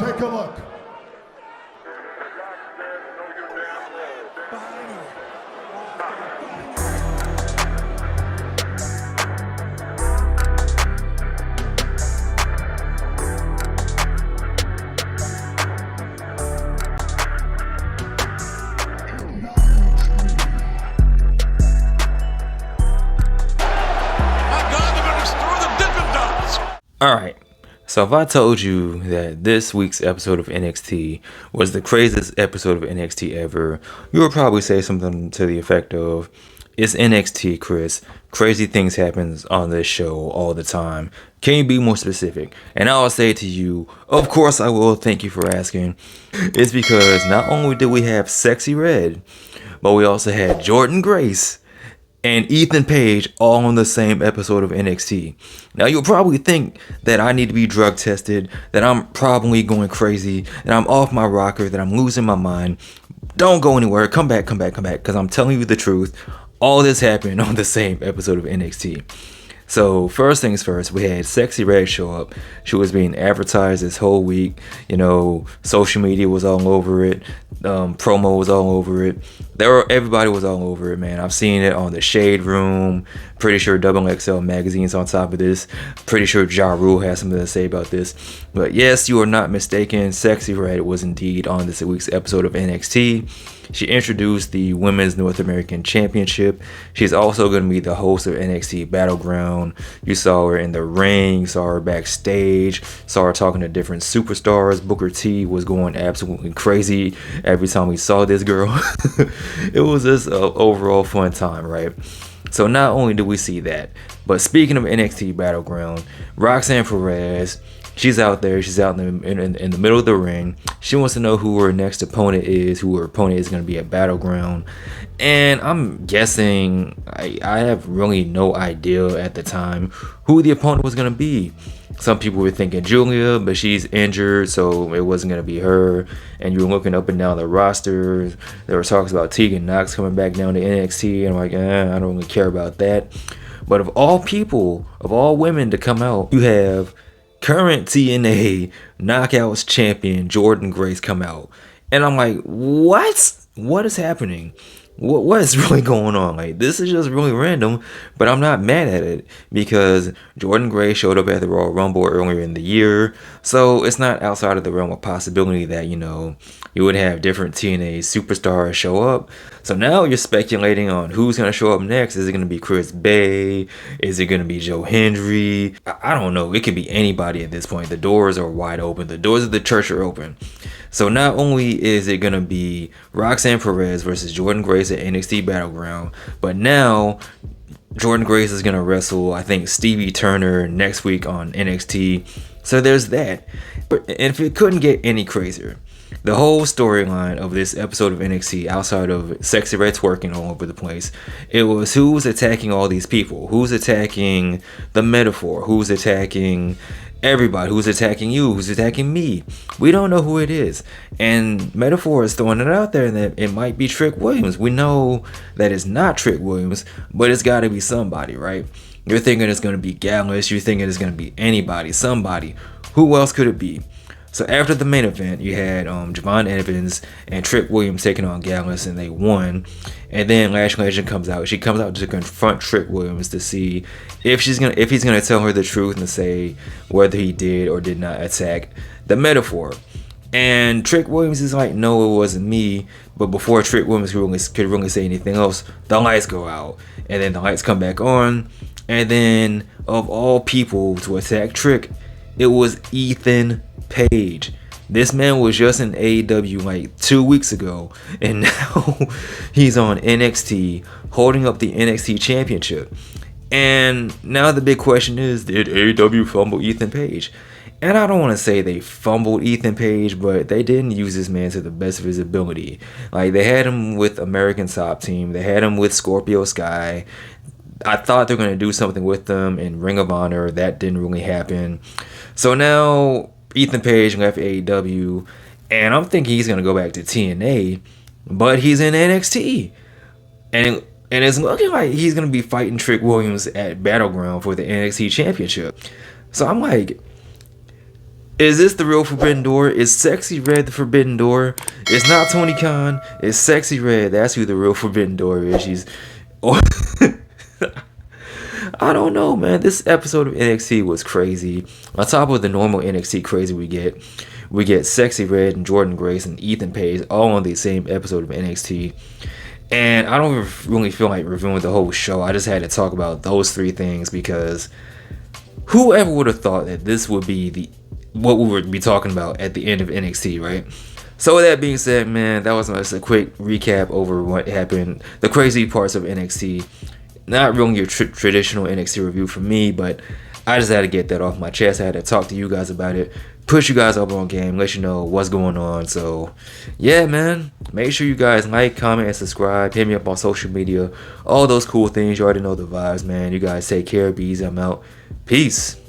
Take a look. Alright, so if I told you that this week's episode of NXT was the craziest episode of NXT ever, you would probably say something to the effect of, "It's NXT, Chris. Crazy things happen on this show all the time. Can you be more specific?" And I'll say to you, of course I will, thank you for asking. It's because not only did we have Sexyy Red, but we also had Jordynne Grace and Ethan Page all on the same episode of NXT. Now you'll probably think that I need to be drug tested, that I'm probably going crazy, that I'm off my rocker, that I'm losing my mind. Don't go anywhere. Come back, because I'm telling you the truth. All this happened on the same episode of NXT. So first things first, we had Sexyy Red show up. She was being advertised this whole week. You know, social media was all over it. Promo was all over it. Everybody was all over it, man. I've seen it on the Shade Room. Pretty sure Double XL Magazine's on top of this. Pretty sure Ja Rule has something to say about this. But yes, you are not mistaken. Sexyy Red was indeed on this week's episode of NXT. She introduced the Women's North American Championship. She's also going to be the host of NXT Battleground. You saw her in the ring, saw her backstage, saw her talking to different superstars. Booker T was going absolutely crazy every time we saw this girl. It was just an overall fun time, right? So not only do we see that, but speaking of NXT Battleground, Roxanne Perez, she's out there. She's out in the middle of the ring. She wants to know who her next opponent is, who her opponent is going to be at Battleground. And I'm guessing, I have really no idea at the time who the opponent was going to be. Some people were thinking Julia, but she's injured, so it wasn't going to be her. And you were looking up and down the roster. There were talks about Tegan Knox coming back down to NXT. And I'm like, I don't really care about that. But of all people, of all women to come out, you have current TNA Knockouts champion Jordynne Grace come out. And I'm like, what? What is happening? What is really going on? Like, this is just really random, but I'm not mad at it because Jordynne Grace showed up at the Royal Rumble earlier in the year, so it's not outside of the realm of possibility that, you know, you would have different TNA superstars show up. So now you're speculating on who's going to show up next. Is it going to be Chris Bay? Is it going to be Joe Hendry? I don't know. It could be anybody at this point. The doors are wide open. The doors of the church are open. So not only is it going to be Roxanne Perez versus Jordynne Grace at NXT Battleground, but now Jordynne Grace is going to wrestle, I think, Stevie Turner next week on NXT. So there's that. But if it couldn't get any crazier, the whole storyline of this episode of NXT, outside of Sexyy Red twerking all over the place, it was who's attacking all these people, who's attacking the Metaphor, who's attacking everybody, who's attacking you, who's attacking me. We don't know who it is. And Metaphor is throwing it out there that it might be Trick Williams. We know that it's not Trick Williams, but it's got to be somebody, right? You're thinking it's going to be Gallus. You're thinking it's going to be anybody, somebody. Who else could it be? So after the main event, you had Javon Evans and Trick Williams taking on Gallus, and they won. And then Lash Legend comes out. She comes out to confront Trick Williams to see if he's gonna tell her the truth and say whether he did or did not attack the Metaphor. And Trick Williams is like, no, it wasn't me. But before Trick Williams could really say anything else, the lights go out, and then the lights come back on. And then, of all people to attack Trick, it was Ethan Page. This man was just in AEW like 2 weeks ago, and now he's on NXT holding up the NXT championship. And now the big question is, did AEW fumble Ethan Page? And I don't want to say they fumbled Ethan Page, but they didn't use this man to the best of his ability. Like, they had him with American Top Team, they had him with Scorpio Sky. I thought they were going to do something with them in Ring of Honor. That didn't really happen. So now Ethan Page left AEW, and I'm thinking he's going to go back to TNA, but he's in NXT. And it's looking like he's going to be fighting Trick Williams at Battleground for the NXT Championship. So I'm like, Is this the real Forbidden Door? Is Sexyy Red the Forbidden Door? It's not Tony Khan. It's Sexyy Red. That's who the real Forbidden Door is. She's... Oh, I don't know, man. This episode of NXT was crazy. On top of the normal NXT crazy we get Sexyy Red and Jordynne Grace and Ethan Page all on the same episode of NXT. And I don't really feel like reviewing the whole show. I just had to talk about those three things because whoever would have thought that this would be what we would be talking about at the end of NXT, right? So with that being said, man, that was just a quick recap over what happened, the crazy parts of NXT. Not really your traditional NXT review for me, but I just had to get that off my chest. I had to talk to you guys about it, push you guys up on game, let you know what's going on. So yeah, man, make sure you guys like, comment, and subscribe. Hit me up on social media, all those cool things. You already know the vibes, man. You guys take care, be easy. I'm out. Peace.